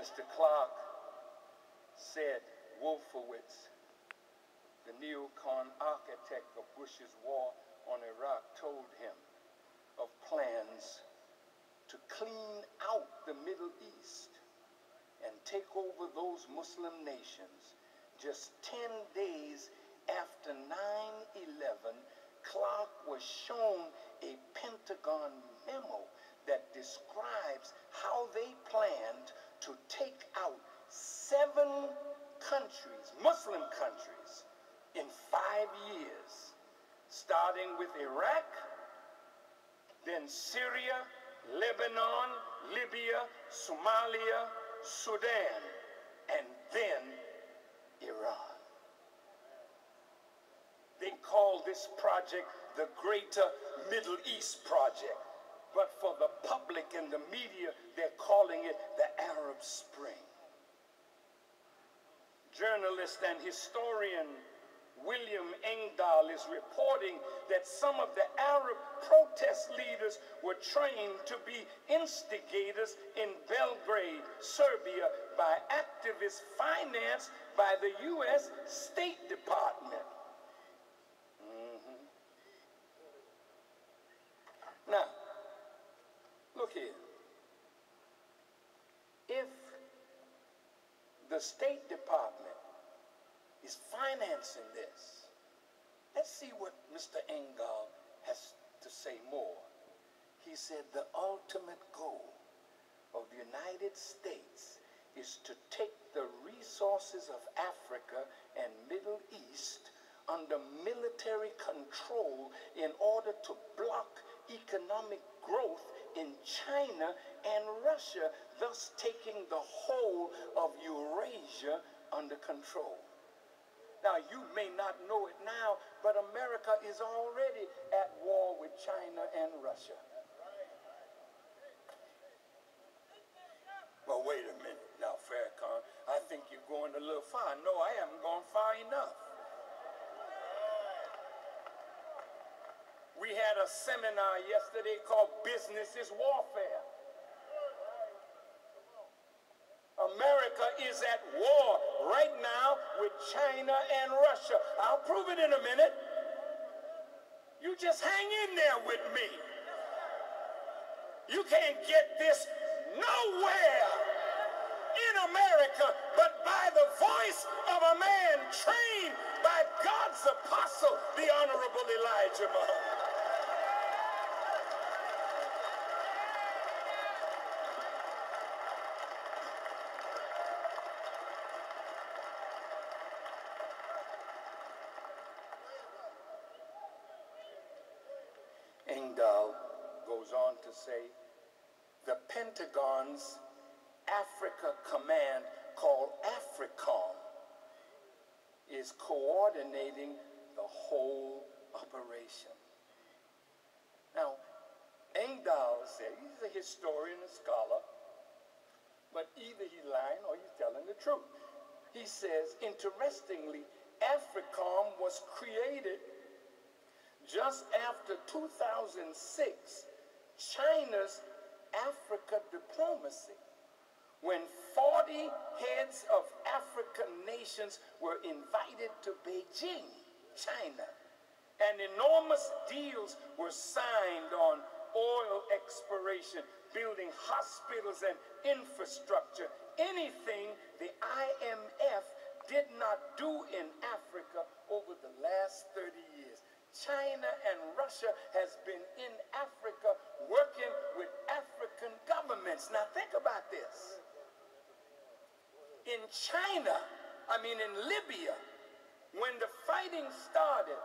Mr. Clark said Wolfowitz, the neocon architect of Bush's war on Iraq, told him of plans to clean out the Middle East and take over those Muslim nations. Just 10 days after 9/11, Clark was shown a Pentagon memo that describes how they planned to take out 7 countries, Muslim countries, in 5 years, starting with Iraq, then Syria, Lebanon, Libya, Somalia, Sudan, and then Iran. They call this project the Greater Middle East Project, but for the public and the media, they're calling it the Arab Spring. Journalist and historian William Engdahl is reporting that some of the Arab protest leaders were trained to be instigators in Belgrade, Serbia, by activists financed by the U.S. State Department. Now, look here. If the State Department is financing this, let's see what Mr. Engdahl has to say more. He said the ultimate goal of the United States is to take the resources of Africa and Middle East under military control in order to block economic growth in China and Russia, thus taking the whole of Eurasia under control. Now, you may not know it now, but America is already at war with China and Russia. Well, wait a minute now, Farrakhan. I think you're going a little far. No, I haven't gone far enough. We had a seminar yesterday called Business is Warfare. America is at war right now with China and Russia. I'll prove it in a minute. You just hang in there with me. You can't get this nowhere in America but by the voice of a man trained by God's apostle, the Honorable Elijah Muhammad. Engdahl goes on to say, the Pentagon's Africa Command, called AFRICOM, is coordinating the whole operation. Now, Engdahl said, he's a historian, a scholar, but either he's lying or he's telling the truth. He says, interestingly, AFRICOM was created just after 2006, China's Africa diplomacy, when 40 heads of African nations were invited to Beijing, China, and enormous deals were signed on oil exploration, building hospitals and infrastructure, anything the IMF did not do in Africa over the last 30 years. China and Russia has been in Africa working with African governments. Now think about this. In China, in Libya, when the fighting started,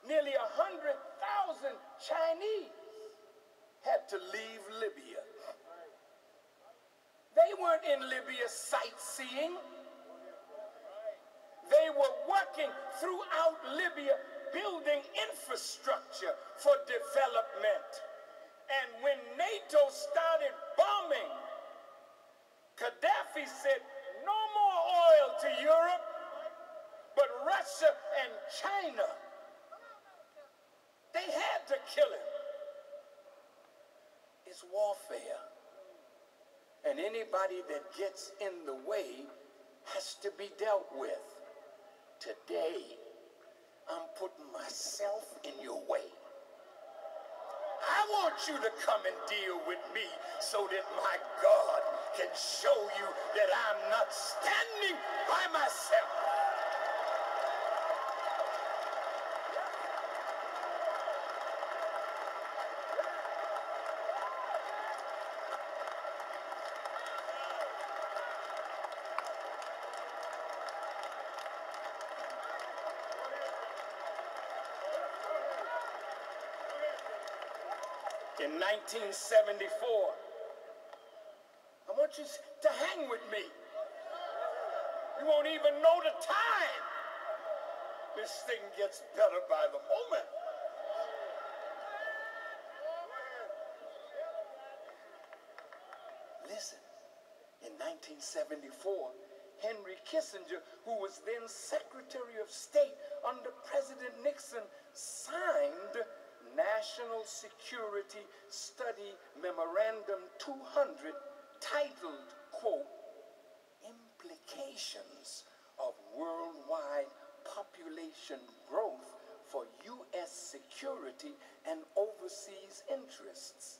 nearly 100,000 Chinese had to leave Libya. They weren't in Libya sightseeing. They were working throughout Libya, building infrastructure for development. And when NATO started bombing, Gaddafi said, no more oil to Europe, but Russia and China, they had to kill him. It's warfare. And anybody that gets in the way has to be dealt with. Today, I'm putting myself in your way. I want you to come and deal with me so that my God can show you that I'm not standing by myself. In 1974, I want you to hang with me. You won't even know the time. This thing gets better by the moment. Listen, in 1974, Henry Kissinger, who was then Secretary of State under President Nixon, signed National Security Study Memorandum 200, titled, quote, Implications of Worldwide Population Growth for U.S. Security and Overseas Interests.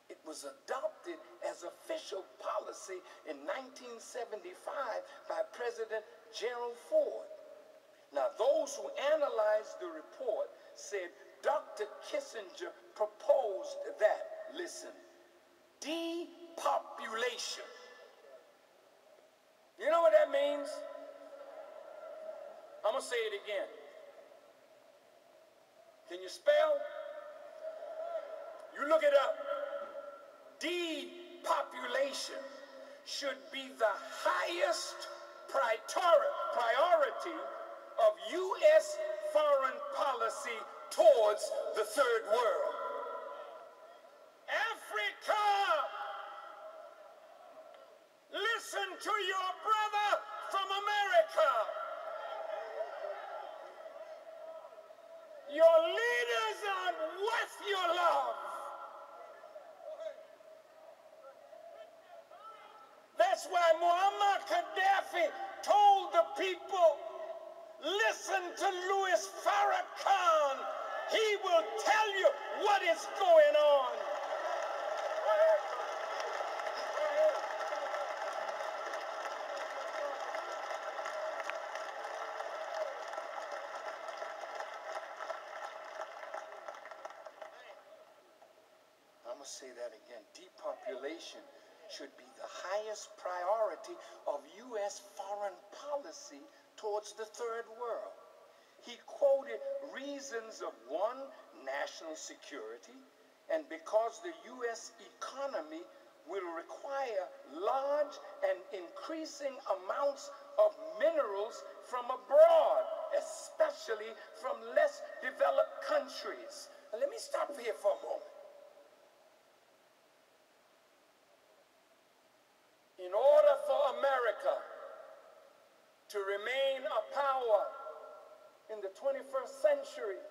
It was adopted as official policy in 1975 by President Gerald Ford. Now, those who analyzed the report said Dr. Kissinger proposed that, listen, depopulation. You know what that means? I'm going to say it again. Can you spell? You look it up. Depopulation should be the highest priority of U.S. foreign policy towards the third world. Africa, listen to your brother from America. Your leaders aren't worth your love. That's why Muammar Gaddafi told the people, listen to Louis Farrakhan. He will tell you what is going on. I'm going to say that again. Depopulation should be the highest priority of U.S. foreign policy towards the third world. He quoted reasons of, one, national security, and because the U.S. economy will require large and increasing amounts of minerals from abroad, especially from less developed countries. Now, let me stop here for a moment. In order for America to remain a power in the 21st century,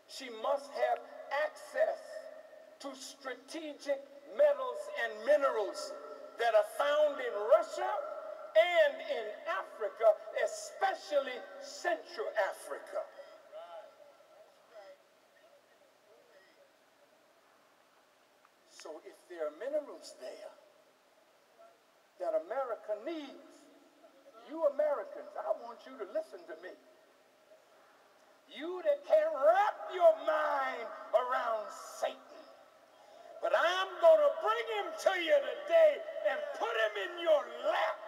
she must have access to strategic metals and minerals that are found in Russia and in Africa, especially Central Africa. So if there are minerals there that America needs, you Americans, I want you to listen to me. You that can't wrap your mind around Satan. But I'm going to bring him to you today and put him in your lap.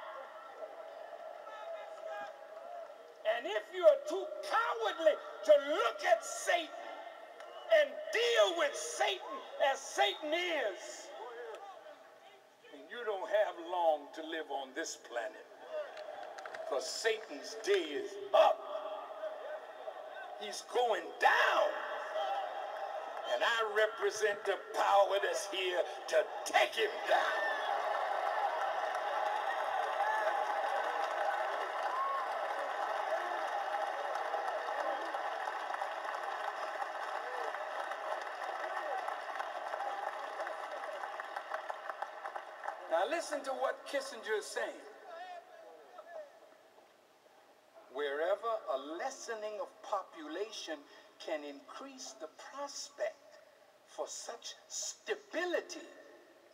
And if you are too cowardly to look at Satan and deal with Satan as Satan is, then you don't have long to live on this planet. Because Satan's day is up. He's going down. And I represent the power that's here to take him down. Now listen to what Kissinger is saying. Wherever a lessening of population can increase the prospect for such stability,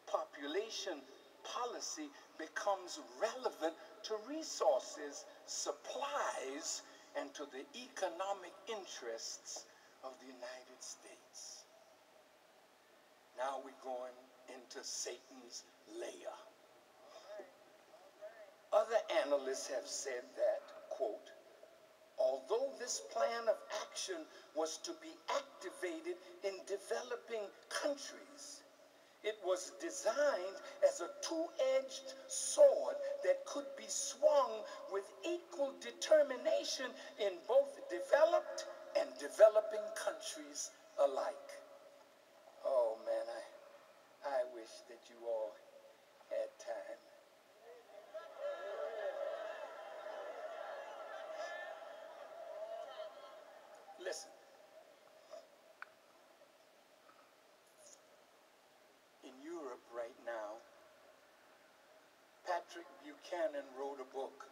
population policy becomes relevant to resources, supplies, and to the economic interests of the United States. Now we're going into Satan's lair. Other analysts have said that, quote, although this plan of action was to be activated in developing countries, it was designed as a two-edged sword that could be swung with equal determination in both developed and developing countries alike. Oh man, I wish that you all had time. Listen. In Europe right now, Patrick Buchanan wrote a book